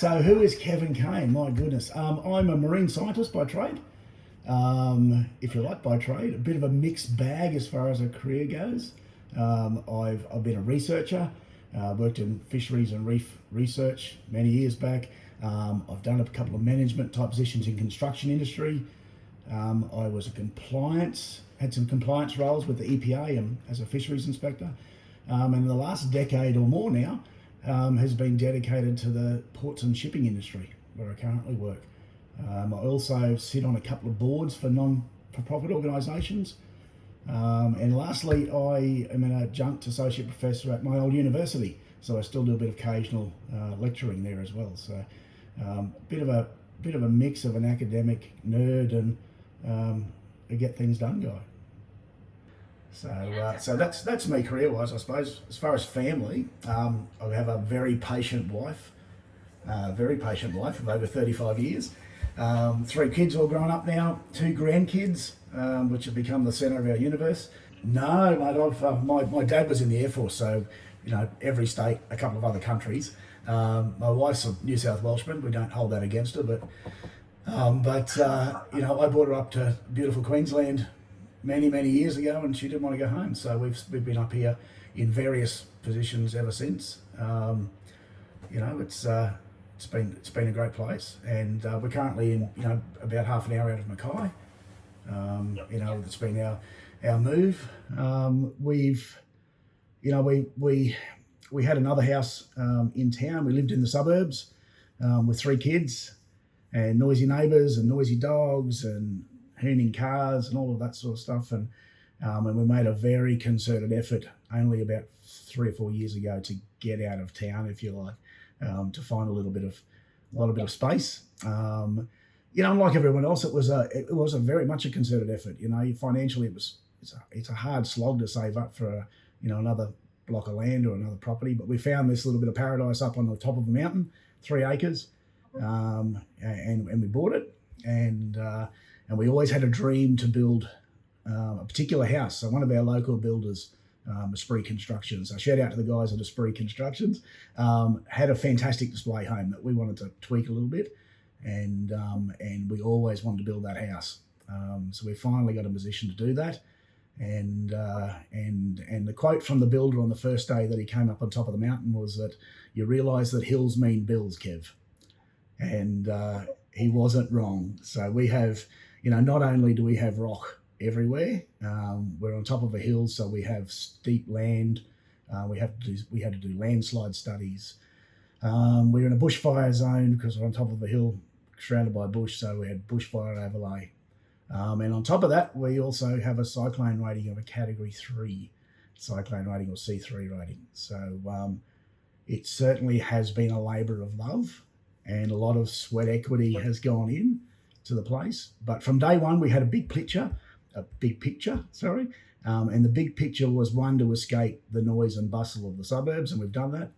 So who is Kevin Kane? My goodness. I'm a marine scientist by trade, if you like, by trade. A bit of a mixed bag as far as a career goes. I've been a researcher, worked in fisheries and reef research many years back. I've done a couple of management type positions in construction industry. I was had some compliance roles with the EPA and as a fisheries inspector. And the last decade or more now has been dedicated to the ports and shipping industry where I currently work. I also sit on a couple of boards for non-for-profit organisations. And lastly, I am an adjunct associate professor at my old university, so I still do a bit of occasional lecturing there as well. So a bit of a mix of an academic nerd and a get things done guy. So that's me career-wise, I suppose. As far as family, I have a very patient wife of over 35 years. 3 kids all grown up now, 2 grandkids, which have become the centre of our universe. No, mate, my dad was in the Air Force, so every state, a couple of other countries. My wife's a New South Welshman. We don't hold that against her, but I brought her up to beautiful Queensland many years ago, and she didn't want to go home. So we've been up here in various positions ever since. It's been a great place, and we're currently in about half an hour out of Mackay. It's been our move. We had another house in town. We lived in the suburbs with 3 kids and noisy neighbours and noisy dogs and hooning cars and all of that sort of stuff. And we made a very concerted effort only about 3 or 4 years ago to get out of town, if you like, to find a little bit of space. Unlike everyone else, it was a very much a concerted effort. Financially, it's a hard slog to save up for another block of land or another property. But we found this little bit of paradise up on the top of a mountain, 3 acres, and we bought it. And we always had a dream to build a particular house. So one of our local builders, Spree Constructions, so shout out to the guys at Spree Constructions, had a fantastic display home that we wanted to tweak a little bit, and we always wanted to build that house. So we finally got in a position to do that. And the quote from the builder on the first day that he came up on top of the mountain was that you realise that hills mean bills, Kev. And he wasn't wrong. So we have, not only do we have rock everywhere, we're on top of a hill, so we have steep land. We had to do landslide studies. We're in a bushfire zone because we're on top of a hill surrounded by bush, so we had bushfire overlay. And on top of that, we also have a cyclone rating of a Category 3 cyclone rating or C3 rating. So it certainly has been a labour of love, and a lot of sweat equity has gone in to the place. But from day one, we had a big picture, and the big picture was, 1, to escape the noise and bustle of the suburbs, and we've done that.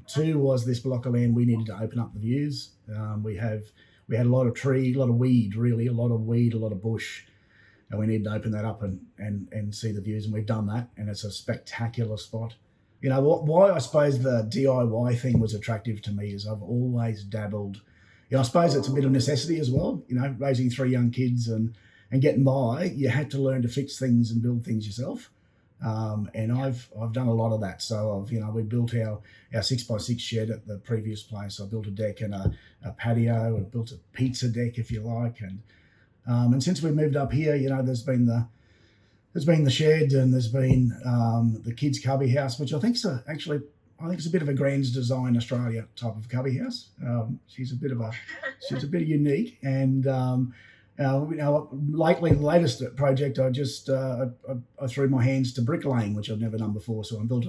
2 was this block of land, we needed to open up the views. We had a lot of tree, a lot of weed, a lot of bush, and we needed to open that up and see the views, and we've done that, and it's a spectacular spot. Why I suppose the DIY thing was attractive to me is I've always dabbled. I suppose it's a bit of necessity as well. Raising 3 young kids and getting by, you had to learn to fix things and build things yourself. And I've done a lot of that. So we built our 6x6 shed at the previous place. I built a deck and a patio. I built a pizza deck, if you like. And since we moved up here, there's been the shed, and there's been the kids' cubby house, which I think it's a bit of a Grand Design Australia type of cubby house. She's a bit unique, and lately the latest project, I threw my hands to bricklaying, which I've never done before. So I built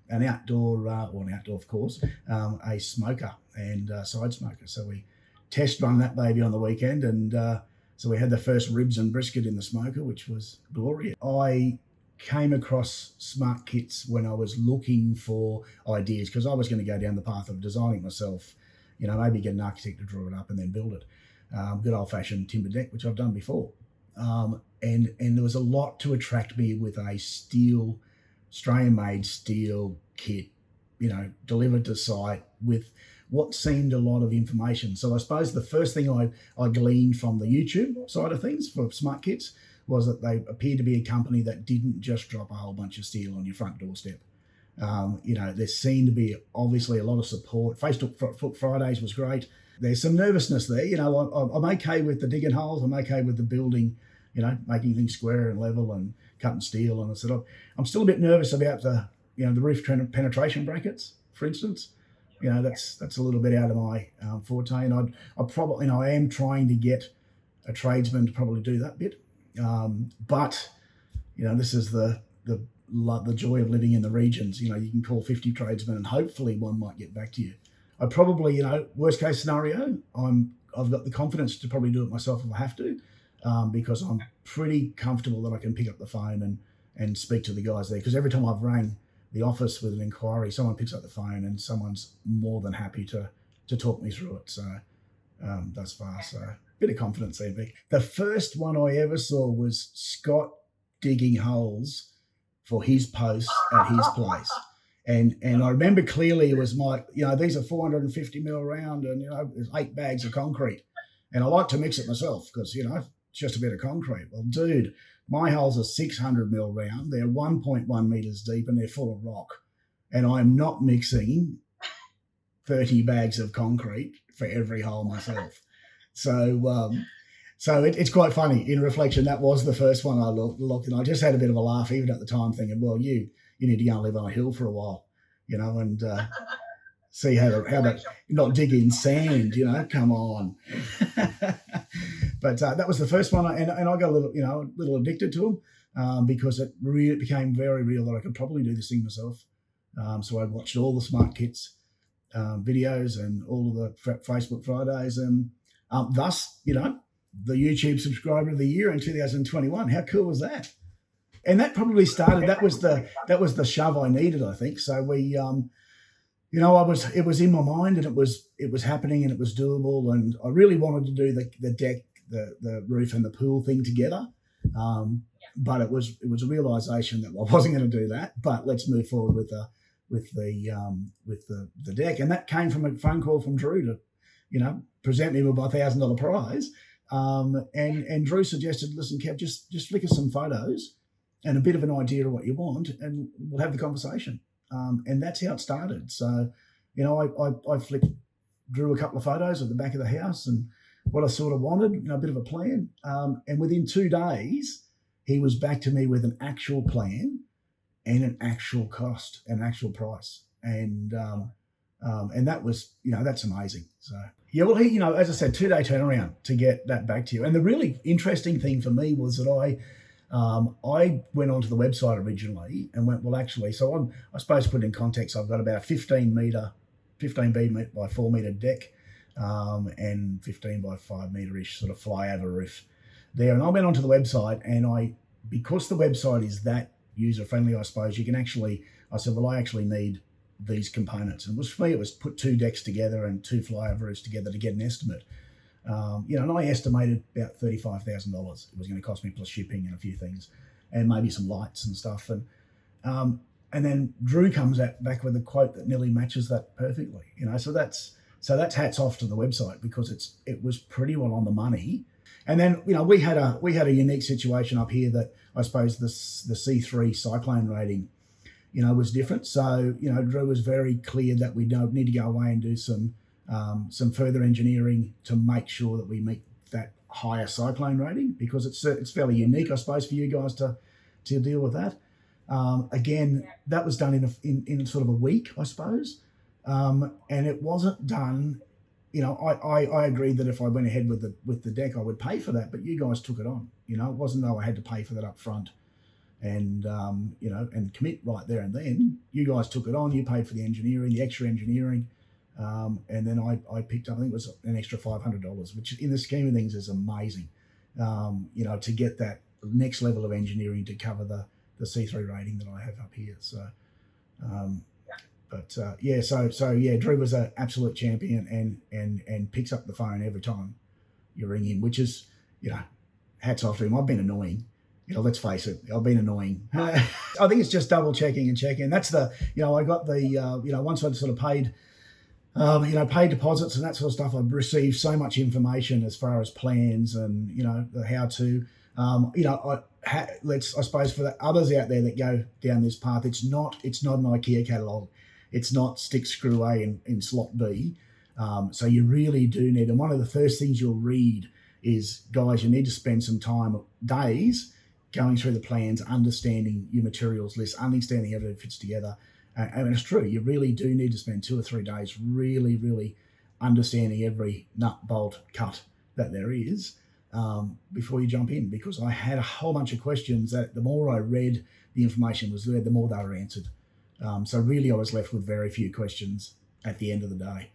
an outdoor, of course, a smoker and side smoker. So we test run that baby on the weekend, and so we had the first ribs and brisket in the smoker, which was glorious. I came across Smartkits when I was looking for ideas, because I was going to go down the path of designing myself, maybe get an architect to draw it up and then build it. Good old-fashioned timber deck, which I've done before. And there was a lot to attract me with a Australian-made steel kit, delivered to site with what seemed a lot of information. So I suppose the first thing I gleaned from the YouTube side of things for Smartkits was that they appeared to be a company that didn't just drop a whole bunch of steel on your front doorstep. There seemed to be obviously a lot of support. Facebook Fridays was great. There's some nervousness there. I'm okay with the digging holes. I'm okay with the building, making things square and level and cutting steel. And I'm still a bit nervous about the roof penetration brackets, for instance. That's a little bit out of my forte. And I am trying to get a tradesman to probably do that bit. But this is the joy of living in the regions. You can call 50 tradesmen and hopefully one might get back to you. I probably, worst case scenario, I've got the confidence to probably do it myself if I have to, because I'm pretty comfortable that I can pick up the phone and speak to the guys there. Because every time I've rang the office with an inquiry, someone picks up the phone and someone's more than happy to talk me through it. So thus far, so bit of confidence there, Vic. The first one I ever saw was Scott digging holes for his post at his place. And I remember clearly it was these are 450 mil round and, there's 8 bags of concrete. And I like to mix it myself because, it's just a bit of concrete. Well, dude, my holes are 600 mil round. They're 1.1 meters deep and they're full of rock. And I'm not mixing 30 bags of concrete for every hole myself. So it's quite funny. In reflection, that was the first one I looked and I just had a bit of a laugh even at the time thinking, well, you need to go and live on a hill for a while, and see how that, not dig in sand, come on. But that was the first one. And I got a little addicted to them because it became very real that I could probably do this thing myself. So I watched all the Smartkits videos and all of the Facebook Fridays and thus, the YouTube subscriber of the year in 2021. How cool was that? And that probably started. That was the shove I needed, I think. So we, it was in my mind, and it was happening, and it was doable, and I really wanted to do the deck, the roof, and the pool thing together. But it was a realization that I wasn't going to do that. But let's move forward with the deck, and that came from a phone call from Drew to, present me with my $1,000 prize. And Drew suggested, listen, Kev, just flick us some photos and a bit of an idea of what you want, and we'll have the conversation. And that's how it started. So, I flicked Drew a couple of photos of the back of the house and what I sort of wanted, a bit of a plan. And within 2 days, he was back to me with an actual plan and an actual cost, an actual price. And that was, that's amazing. So, yeah, well, he, as I said, 2-day turnaround to get that back to you. And the really interesting thing for me was that I went onto the website originally and went, well, actually, so I suppose to put it in context, I've got about a 15 B by 4 meter deck and 15 by 5 meter-ish sort of flyover roof there. And I went onto the website and because the website is that user-friendly, I suppose, I said, well, I actually need these components. And for me, it was put 2 decks together and 2 flyover roofs together to get an estimate. And I estimated about $35,000 it was going to cost me, plus shipping and a few things, and maybe some lights and stuff. And then Drew comes back with a quote that nearly matches that perfectly. So that's hats off to the website because it was pretty well on the money. And then we had a unique situation up here that I suppose the C3 cyclone rating was different. So Drew was very clear that we don't need to go away and do some further engineering to make sure that we meet that higher cyclone rating, because it's fairly unique, I suppose, for you guys to deal with that. Again, that was done in sort of a week, I suppose, and it wasn't done. I agreed that if I went ahead with the deck, I would pay for that, but you guys took it on. It wasn't though I had to pay for that up front and and commit right there and then. You guys took it on. You paid for the engineering, the extra engineering. And then I picked up, I think it was an extra $500, which in the scheme of things is amazing, to get that next level of engineering to cover the C3 rating that I have up here. So, Drew was an absolute champion and picks up the phone every time you ring him, which is, hats off to him. I've been annoying. Let's face it, I've been annoying. I think it's just double checking and checking. That's I got the, once I'd sort of paid Paid deposits and that sort of stuff. I've received so much information as far as plans and the how to. I suppose for the others out there that go down this path, it's not an IKEA catalogue. It's not stick screw A in slot B. So you really do need. And one of the first things you'll read is, guys, you need to spend some time, days, going through the plans, understanding your materials list, understanding how everything fits together. And it's true, you really do need to spend 2 or 3 days really, really understanding every nut, bolt, cut that there is before you jump in. Because I had a whole bunch of questions that the more I read the information was there, the more they were answered. So really I was left with very few questions at the end of the day.